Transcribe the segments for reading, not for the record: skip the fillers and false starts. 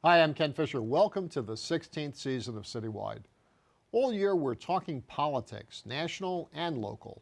Hi, I'm Ken Fisher. Welcome to the 16th season of CityWide. All year we're talking politics, national and local.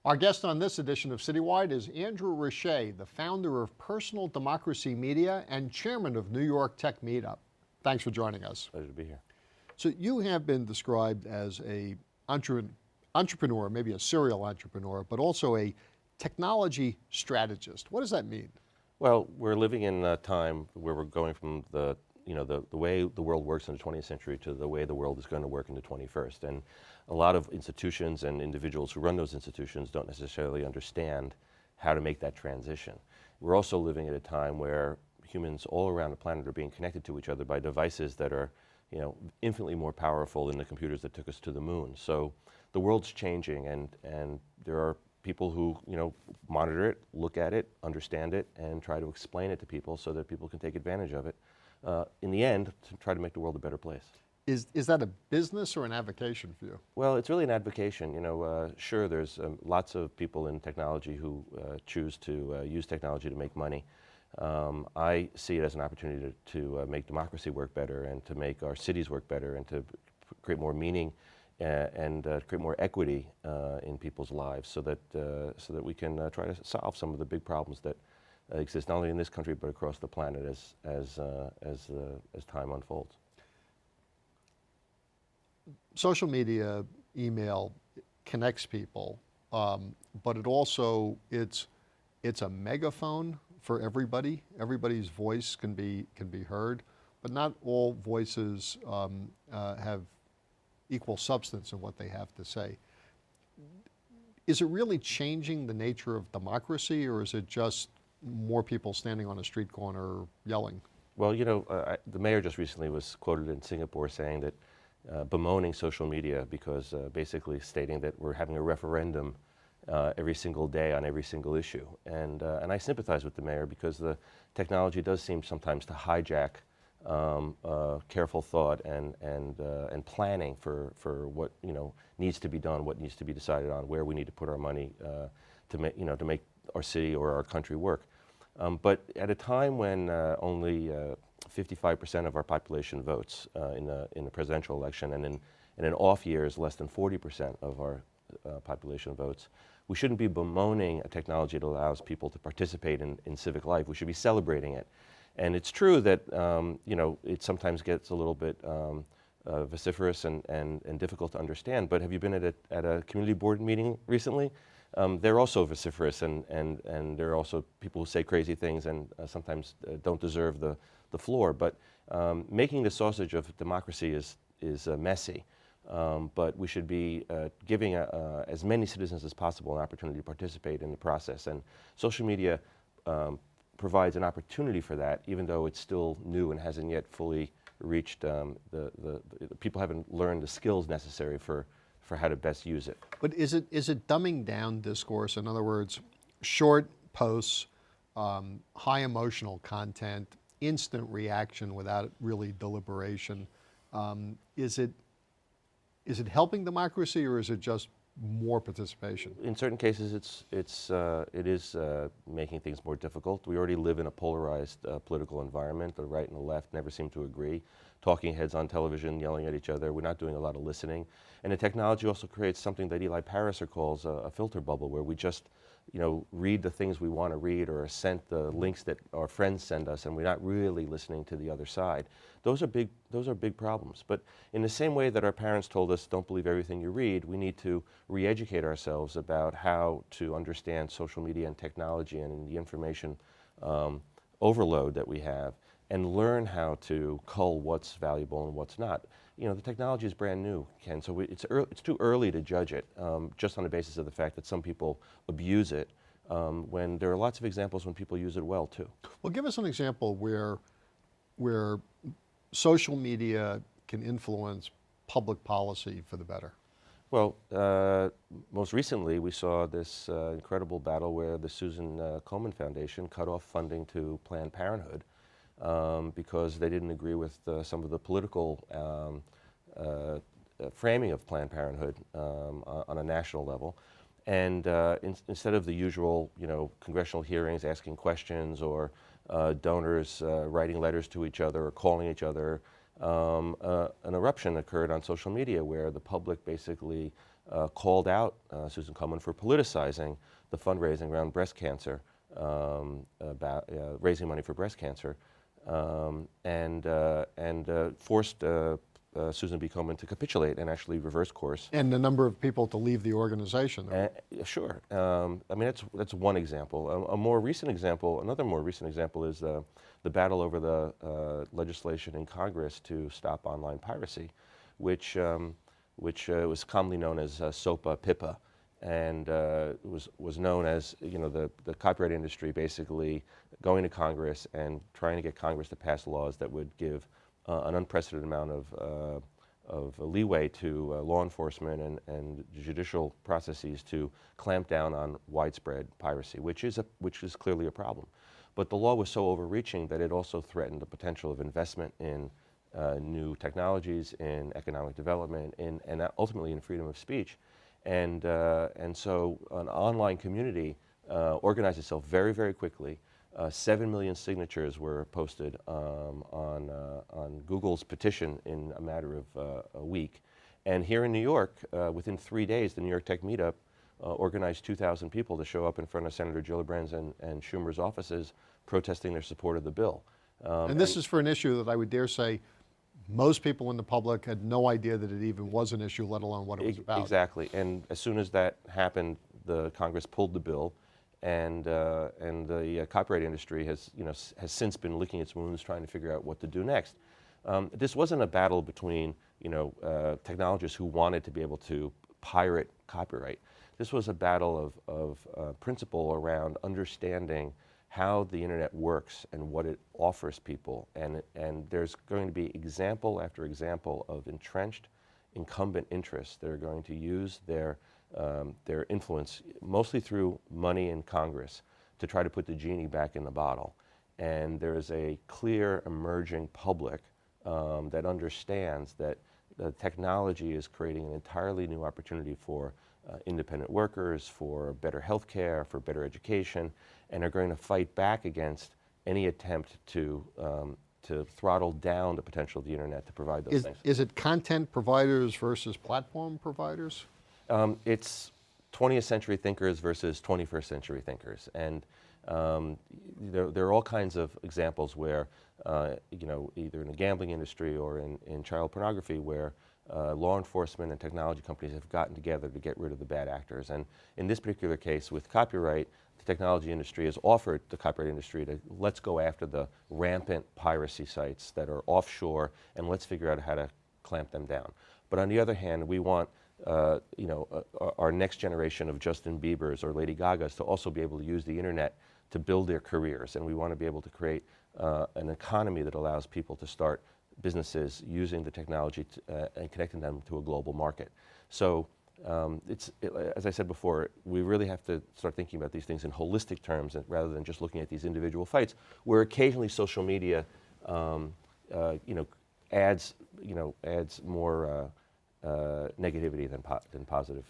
Our guest on this edition of CityWide is Andrew Rasiej, the founder of Personal Democracy Media and chairman of New York Tech Meetup. Thanks for joining us. Pleasure to be here. So you have been described as a entrepreneur, maybe a serial entrepreneur, but also a technology strategist. What does that mean? Well, we're living in a time where we're going from the way the world works in the 20th century to the way the world is going to work in the 21st. And a lot of institutions and individuals who run those institutions don't necessarily understand how to make that transition. We're also living at a time where humans all around the planet are being connected to each other by devices that are, infinitely more powerful than the computers that took us to the moon. So the world's changing, and there are people who, monitor it, look at it, understand it, and try to explain it to people so that people can take advantage of it. In the end, to try to make the world a better place. Is that a business or an avocation for you? Well, it's really an avocation. Sure, there's lots of people in technology who choose to use technology to make money. I see it as an opportunity to make democracy work better, and to make our cities work better, and to create more meaning and create more equity in people's lives, so that we can try to solve some of the big problems that exist not only in this country but across the planet as time unfolds. Social media, email connects people, but it's a megaphone for everybody. Everybody's voice can be heard, but not all voices have equal substance in what they have to say. Is it really changing the nature of democracy, or is it just more people standing on a street corner yelling? Well, the mayor just recently was quoted in Singapore saying that bemoaning social media because basically stating that we're having a referendum every single day on every single issue. And I sympathize with the mayor, because the technology does seem sometimes to hijack careful thought and planning for what needs to be done, what needs to be decided on, where we need to put our money to make our city or our country work. But at a time when only 55% of our population votes in the presidential election, and in off years less than 40% of our population votes, we shouldn't be bemoaning a technology that allows people to participate in civic life. We should be celebrating it. And it's true that it sometimes gets a little bit vociferous and difficult to understand. But have you been at a community board meeting recently? They're also vociferous, and there are also people who say crazy things and sometimes don't deserve the floor. But making the sausage of democracy is messy. But we should be giving as many citizens as possible an opportunity to participate in the process. And social media provides an opportunity for that, even though it's still new and hasn't yet fully reached the people haven't learned the skills necessary for how to best use it. But is it dumbing down discourse? In other words, short posts, high emotional content, instant reaction without really deliberation. Is it helping democracy, or is it just more participation? In certain cases, it is making things more difficult. We already live in a polarized political environment. The right and the left never seem to agree. Talking heads on television yelling at each other. We're not doing a lot of listening. And the technology also creates something that Eli Pariser calls a filter bubble, where we just read the things we want to read, or sent the links that our friends send us, and we're not really listening to the other side. Those are big problems. But in the same way that our parents told us, don't believe everything you read, we need to re-educate ourselves about how to understand social media and technology and the information overload that we have and learn how to cull what's valuable and what's not. You know, the technology is brand new, Ken, so it's too early to judge it just on the basis of the fact that some people abuse it when there are lots of examples when people use it well too. Well, give us an example where social media can influence public policy for the better. Well, most recently we saw this incredible battle where the Susan Komen Foundation cut off funding to Planned Parenthood because they didn't agree with some of the political framing of Planned Parenthood on a national level. And instead of the usual, congressional hearings asking questions or donors writing letters to each other or calling each other, an eruption occurred on social media where the public basically called out Susan Komen for politicizing the fundraising around breast cancer, about raising money for breast cancer, and forced Susan B. Komen to capitulate and actually reverse course. And the number of people to leave the organization. Sure. I mean, that's one example. Another more recent example is the battle over the legislation in Congress to stop online piracy, which was commonly known as SOPA-PIPA, and was known as the copyright industry basically going to Congress and trying to get Congress to pass laws that would give an unprecedented amount of leeway to law enforcement and judicial processes to clamp down on widespread piracy, which is clearly a problem. But the law was so overreaching that it also threatened the potential of investment in new technologies, in economic development, and ultimately in freedom of speech. And so an online community organized itself very, very quickly. 7 million signatures were posted on Google's petition in a matter of a week. And here in New York, within 3 days, the New York Tech Meetup organized 2,000 people to show up in front of Senator Gillibrand's and Schumer's offices protesting their support of the bill. And this is for an issue that I would dare say most people in the public had no idea that it even was an issue, let alone what it was about. Exactly. And as soon as that happened, the Congress pulled the bill. And the copyright industry has since been licking its wounds trying to figure out what to do next. This wasn't a battle between technologists who wanted to be able to pirate copyright. This was a battle of principle around understanding how the internet works and what it offers people. And there's going to be example after example of entrenched incumbent interests that are going to use their influence, mostly through money in Congress, to try to put the genie back in the bottle. And there is a clear emerging public that understands that the technology is creating an entirely new opportunity for independent workers, for better health care, for better education, and are going to fight back against any attempt to throttle down the potential of the internet to provide those things. Is it content providers versus platform providers? It's 20th century thinkers versus 21st century thinkers. And there are all kinds of examples where, either in the gambling industry or in child pornography, where law enforcement and technology companies have gotten together to get rid of the bad actors. And in this particular case with copyright, the technology industry has offered the copyright industry to let's go after the rampant piracy sites that are offshore and let's figure out how to clamp them down. But on the other hand, we want our next generation of Justin Biebers or Lady Gagas to also be able to use the internet to build their careers. And we want to be able to create an economy that allows people to start businesses using the technology and connecting them to a global market. So as I said before, we really have to start thinking about these things in holistic terms rather than just looking at these individual fights, where occasionally social media adds more negativity than positive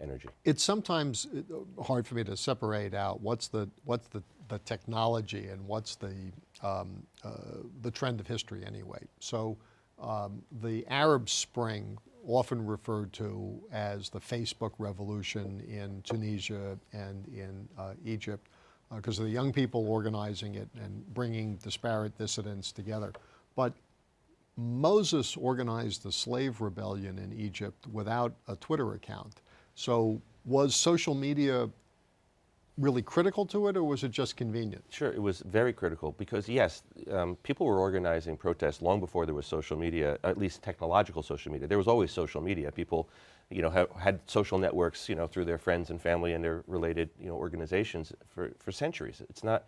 energy. It's sometimes hard for me to separate out what's the technology and what's the trend of history anyway. So the Arab Spring, often referred to as the Facebook revolution in Tunisia and in Egypt, because of the young people organizing it and bringing disparate dissidents together. But Moses organized the slave rebellion in Egypt without a Twitter account. So was social media really critical to it, or was it just convenient? Sure, it was very critical because yes, people were organizing protests long before there was social media, at least technological social media. There was always social media. People, had social networks, through their friends and family and their related, organizations for centuries. But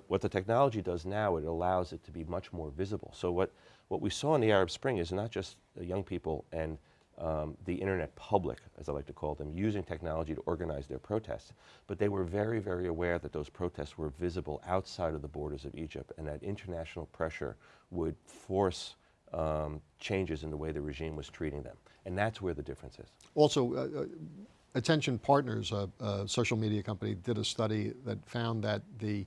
what the technology does now, it allows it to be much more visible. So what we saw in the Arab Spring is not just young people and the internet public, as I like to call them, using technology to organize their protests, but they were very, very aware that those protests were visible outside of the borders of Egypt, and that international pressure would force changes in the way the regime was treating them. And that's where the difference is. Also, Attention Partners, a social media company, did a study that found that the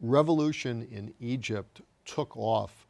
revolution in Egypt took off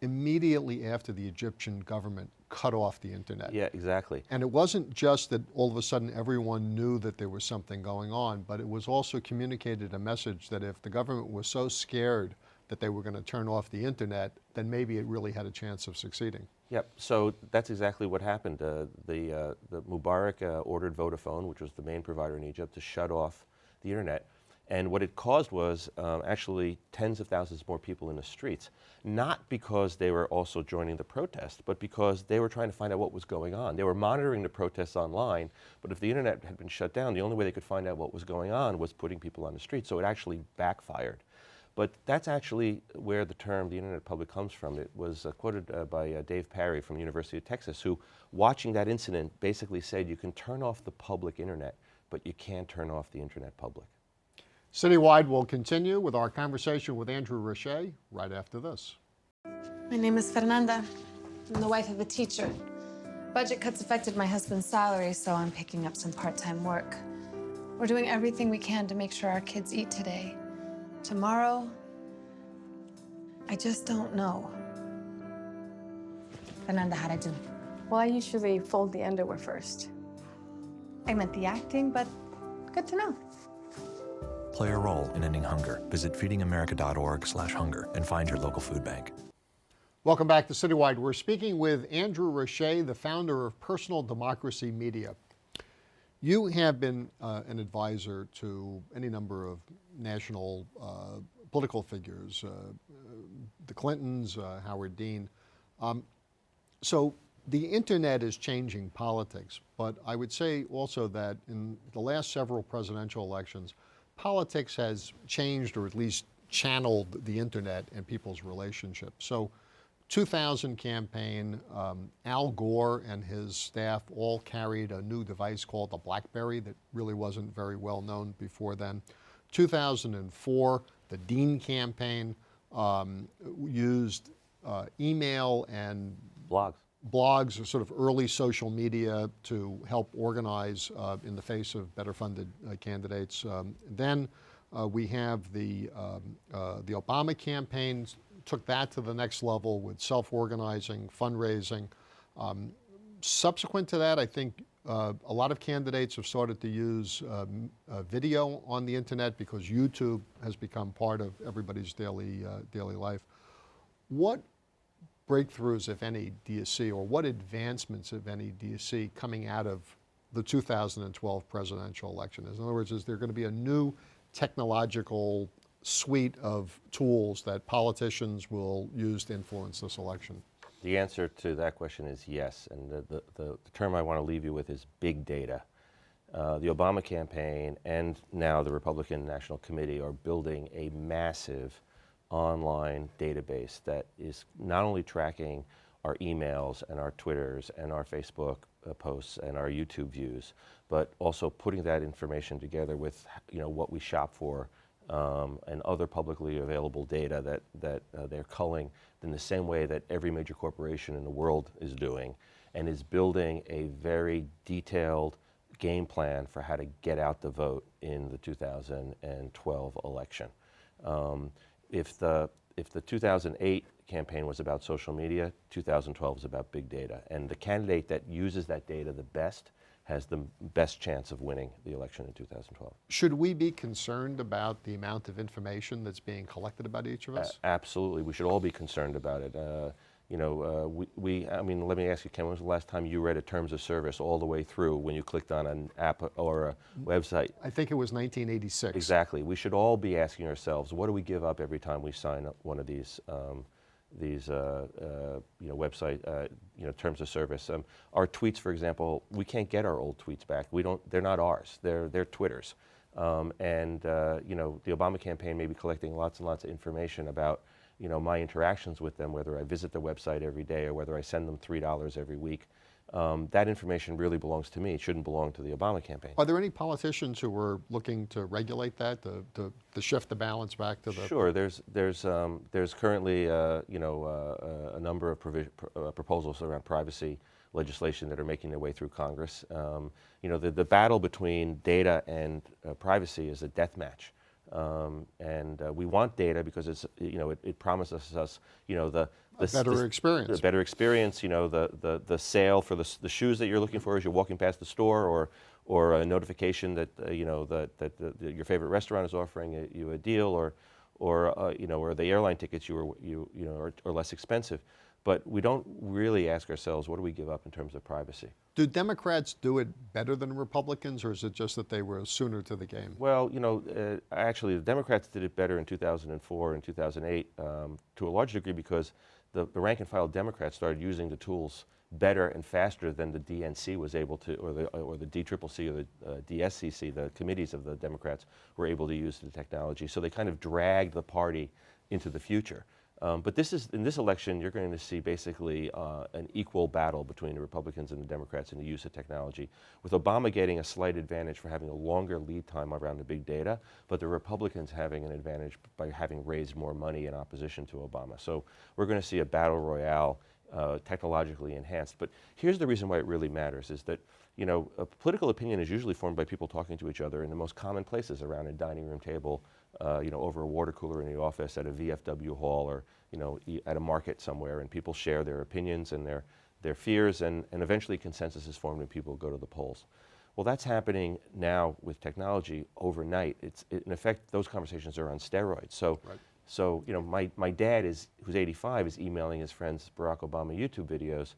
immediately after the Egyptian government cut off the internet. Yeah, exactly. And it wasn't just that all of a sudden everyone knew that there was something going on, but it was also communicated a message that if the government was so scared that they were going to turn off the internet, then maybe it really had a chance of succeeding. Yep, so that's exactly what happened. The Mubarak ordered Vodafone, which was the main provider in Egypt, to shut off the internet. And what it caused was actually tens of thousands more people in the streets, not because they were also joining the protest, but because they were trying to find out what was going on. They were monitoring the protests online, but if the internet had been shut down, the only way they could find out what was going on was putting people on the street, so it actually backfired. But that's actually where the term the internet public comes from. It was quoted by Dave Parry from the University of Texas, who, watching that incident, basically said you can turn off the public internet, but you can't turn off the internet public. CityWide will continue with our conversation with Andrew Rasiej right after this. My name is Fernanda. I'm the wife of a teacher. Budget cuts affected my husband's salary, so I'm picking up some part-time work. We're doing everything we can to make sure our kids eat today. Tomorrow, I just don't know. Fernanda, how'd I do? Well, I usually fold the underwear first. I meant the acting, but good to know. Play a role in ending hunger. Visit feedingamerica.org/hunger and find your local food bank. Welcome back to CityWide. We're speaking with Andrew Rasiej, the founder of Personal Democracy Media. You have been an advisor to any number of national political figures, the Clintons, Howard Dean. So the internet is changing politics, but I would say also that in the last several presidential elections, politics has changed, or at least channeled, the internet and people's relationships. So 2000 campaign, Al Gore and his staff all carried a new device called the BlackBerry that really wasn't very well known before then. 2004, the Dean campaign used email and blogs, sort of early social media, to help organize in the face of better funded candidates. Then we have the Obama campaign took that to the next level with self-organizing, fundraising. Subsequent to that, I think a lot of candidates have started to use video on the internet because YouTube has become part of everybody's daily life. What breakthroughs, if any, do you see, or what advancements, if any, do you see coming out of the 2012 presidential election? In other words, is there going to be a new technological suite of tools that politicians will use to influence this election? The answer to that question is yes, and the term I want to leave you with is big data. The Obama campaign and now the Republican National Committee are building a massive online database that is not only tracking our emails and our Twitters and our Facebook posts and our YouTube views, but also putting that information together with what we shop for and other publicly available data that they're culling in the same way that every major corporation in the world is doing, and is building a very detailed game plan for how to get out the vote in the 2012 election. If the 2008 campaign was about social media, 2012 is about big data, and the candidate that uses that data the best has the best chance of winning the election in 2012. Should we be concerned about the amount of information that's being collected about each of us? Absolutely. We should all be concerned about it. I mean, let me ask you, Ken, when was the last time you read a terms of service all the way through when you clicked on an app or a website? I think it was 1986. Exactly. We should all be asking ourselves, what do we give up every time we sign up one of these website terms of service? Our tweets, for example, we can't get our old tweets back. They're not ours. They're Twitter's. The Obama campaign may be collecting lots and lots of information about my interactions with them, whether I visit the website every day or whether I send them $3 every week. That information really belongs to me. It shouldn't belong to the Obama campaign. Are there any politicians who are looking to regulate that, to shift the balance back to the? Sure. There's currently a number of proposals around privacy legislation that are making their way through Congress. The battle between data and privacy is a death match. We want data because it promises us the better experience. The better experience. The sale for the shoes that you're looking for as you're walking past the store, or a notification that your favorite restaurant is offering you a deal, or the airline tickets are less expensive. But we don't really ask ourselves, what do we give up in terms of privacy? Do Democrats do it better than Republicans, or is it just that they were sooner to the game? Well, actually, the Democrats did it better in 2004 and 2008 to a large degree because the rank and file Democrats started using the tools better and faster than the DNC was able to, or the DCCC or the DSCC, the committees of the Democrats, were able to use the technology. So they kind of dragged the party into the future. But in this election, you're going to see basically an equal battle between the Republicans and the Democrats in the use of technology, with Obama getting a slight advantage for having a longer lead time around the big data, but the Republicans having an advantage by having raised more money in opposition to Obama. So we're going to see a battle royale, technologically enhanced. But here's the reason why it really matters, is that a political opinion is usually formed by people talking to each other in the most common places, around a dining room table, over a water cooler in the office, at a VFW hall, or at a market somewhere, and people share their opinions and their fears, and eventually consensus is formed and people go to the polls. Well, that's happening now with technology overnight. In effect, those conversations are on steroids. So, right. So my dad who's 85, is emailing his friends Barack Obama YouTube videos.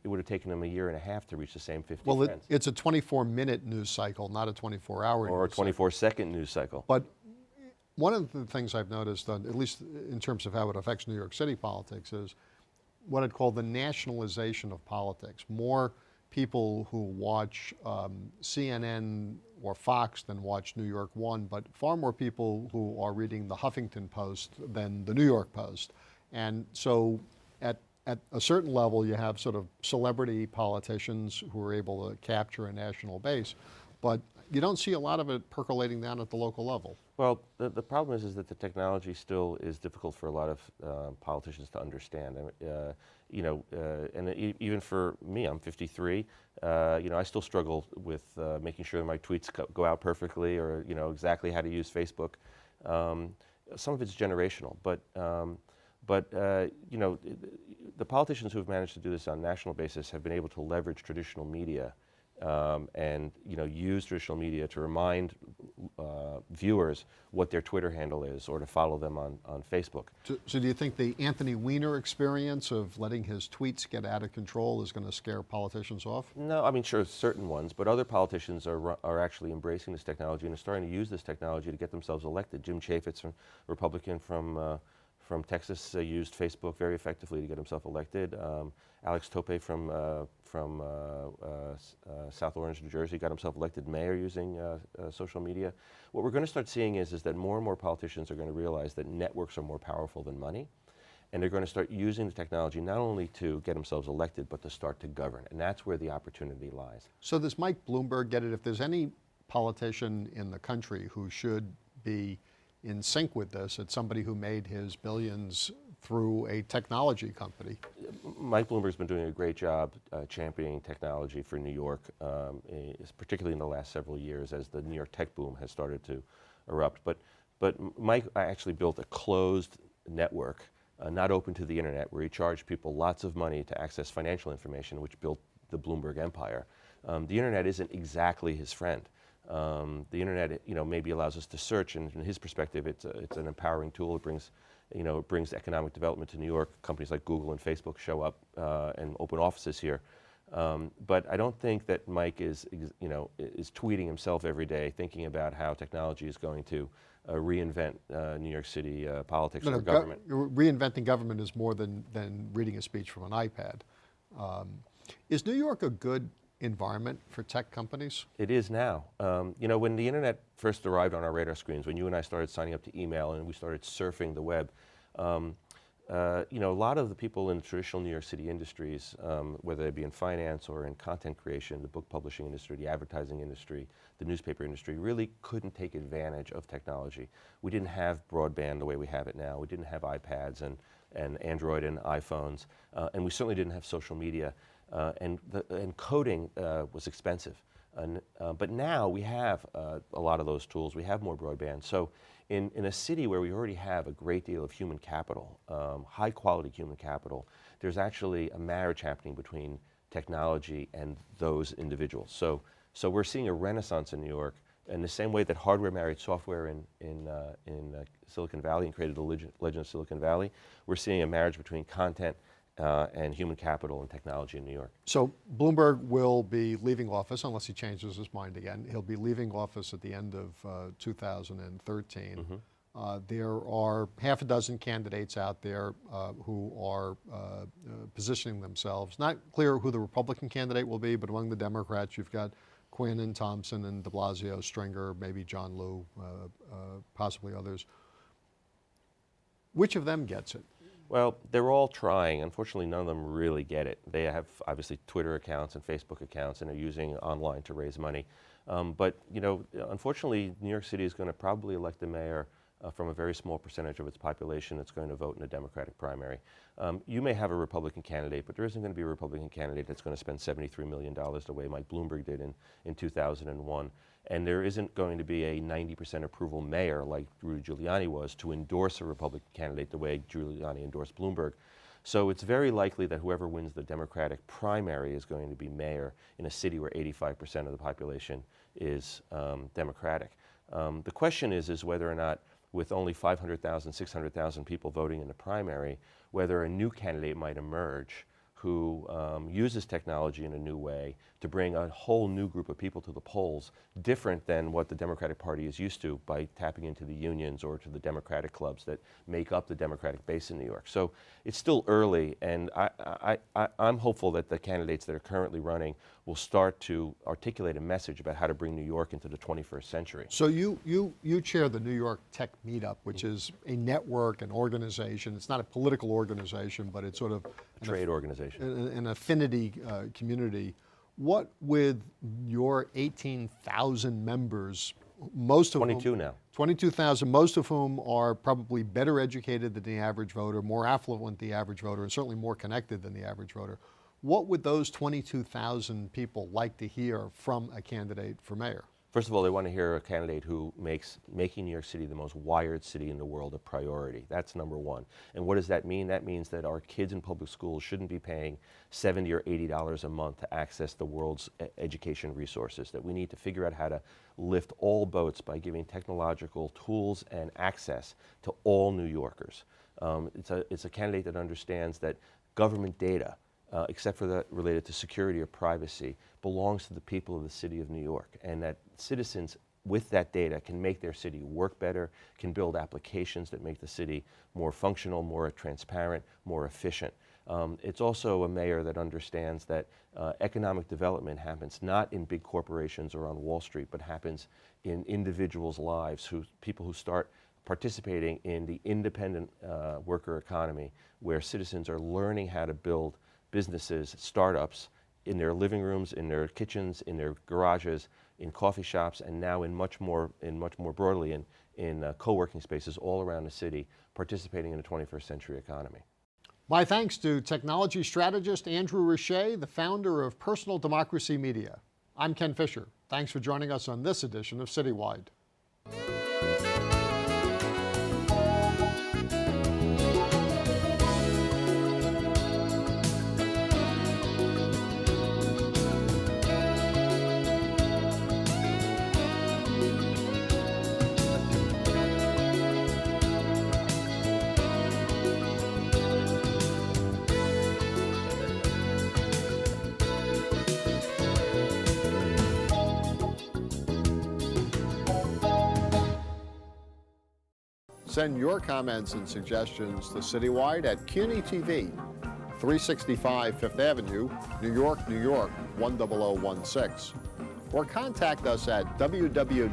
It would have taken him a year and a half to reach the same 50 friends. Well, it's a 24-minute news cycle, not a 24-hour or a 24-second news cycle. But one of the things I've noticed, at least in terms of how it affects New York City politics, is what I'd call the nationalization of politics. More people who watch CNN or Fox than watch New York One, but far more people who are reading the Huffington Post than the New York Post. And so at a certain level, you have sort of celebrity politicians who are able to capture a national base, but you don't see a lot of it percolating down at the local level. Well, the problem is that the technology still is difficult for a lot of politicians to understand. Even for me, I'm 53. I still struggle with making sure that my tweets go out perfectly, or exactly how to use Facebook. Some of it's generational, but the politicians who have managed to do this on a national basis have been able to leverage traditional media and use traditional media to remind viewers what their Twitter handle is, or to follow them on Facebook. So do you think the Anthony Weiner experience of letting his tweets get out of control is going to scare politicians off? No, I mean, sure, certain ones, but other politicians are actually embracing this technology and are starting to use this technology to get themselves elected. Jim Chaffetz, a Republican from Texas, used Facebook very effectively to get himself elected. Alex Tope from South Orange, New Jersey, got himself elected mayor using social media. What we're going to start seeing is that more and more politicians are going to realize that networks are more powerful than money, and they're going to start using the technology not only to get themselves elected, but to start to govern, and that's where the opportunity lies. So does Mike Bloomberg get it? If there's any politician in the country who should be in sync with this, it's somebody who made his billions through a technology company. Mike Bloomberg's been doing a great job championing technology for New York, particularly in the last several years as the New York tech boom has started to erupt. But Mike actually built a closed network, not open to the internet, where he charged people lots of money to access financial information, which built the Bloomberg empire. The internet isn't exactly his friend. The internet, maybe allows us to search, and from his perspective, it's an empowering tool. It brings, it brings economic development to New York. Companies like Google and Facebook show up and open offices here. But I don't think that Mike is tweeting himself every day, thinking about how technology is going to reinvent New York City politics or government. Reinventing government is more than reading a speech from an iPad. Is New York a good environment for tech companies? It is now. When the internet first arrived on our radar screens, when you and I started signing up to email and we started surfing the web, a lot of the people in traditional New York City industries, whether they be in finance or in content creation, the book publishing industry, the advertising industry, the newspaper industry, really couldn't take advantage of technology. We didn't have broadband the way we have it now. We didn't have iPads and Android and iPhones, and we certainly didn't have social media. And coding was expensive. But now we have a lot of those tools. We have more broadband. So in a city where we already have a great deal of human capital, high quality human capital, there's actually a marriage happening between technology and those individuals. So we're seeing a renaissance in New York in the same way that hardware married software in Silicon Valley and created the legend of Silicon Valley. We're seeing a marriage between content and human capital and technology in New York. So Bloomberg will be leaving office unless he changes his mind again. He'll be leaving office at the end of 2013. Mm-hmm. There are half a dozen candidates out there who are positioning themselves. Not clear who the Republican candidate will be, but among the Democrats, you've got Quinn and Thompson and de Blasio, Stringer, maybe John Liu, possibly others. Which of them gets it? Well, they're all trying. Unfortunately, none of them really get it. They have obviously Twitter accounts and Facebook accounts and are using online to raise money. But unfortunately, New York City is going to probably elect a mayor from a very small percentage of its population that's going to vote in a Democratic primary. You may have a Republican candidate, but there isn't going to be a Republican candidate that's going to spend $73 million the way Mike Bloomberg did in 2001. And there isn't going to be a 90% approval mayor like Rudy Giuliani was to endorse a Republican candidate the way Giuliani endorsed Bloomberg. So it's very likely that whoever wins the Democratic primary is going to be mayor in a city where 85% of the population is Democratic. The question is whether or not, with only 500,000, 600,000 people voting in the primary, whether a new candidate might emerge who uses technology in a new way to bring a whole new group of people to the polls, different than what the Democratic Party is used to by tapping into the unions or to the Democratic clubs that make up the Democratic base in New York. So it's still early, and I'm hopeful that the candidates that are currently running will start to articulate a message about how to bring New York into the 21st century. So you chair the New York Tech Meetup, which is a network, an organization. It's not a political organization, but it's sort of a trade organization. An affinity community. What with your 18,000 members, most of 22 whom, now. 22,000, most of whom are probably better educated than the average voter, more affluent than the average voter, and certainly more connected than the average voter. What would those 22,000 people like to hear from a candidate for mayor? First of all, they want to hear a candidate who makes making New York City the most wired city in the world a priority. That's number one. And what does that mean? That means that our kids in public schools shouldn't be paying $70 or $80 a month to access the world's education resources, that we need to figure out how to lift all boats by giving technological tools and access to all New Yorkers. It's a candidate that understands that government data, except for that related to security or privacy, belongs to the people of the city of New York, and that citizens with that data can make their city work better, can build applications that make the city more functional, more transparent, more efficient. It's also a mayor that understands that economic development happens not in big corporations or on Wall Street, but happens in individuals' lives, people who start participating in the independent worker economy, where citizens are learning how to build businesses, startups, in their living rooms, in their kitchens, in their garages, in coffee shops, and now in much more broadly in co-working spaces all around the city, participating in the 21st century economy. My thanks to technology strategist Andrew Rasiej, the founder of Personal Democracy Media. I'm Ken Fisher. Thanks for joining us on this edition of CityWide. Send your comments and suggestions to CityWide at CUNY TV, 365 Fifth Avenue, New York, New York, 10016. Or contact us at www.cuny.tv.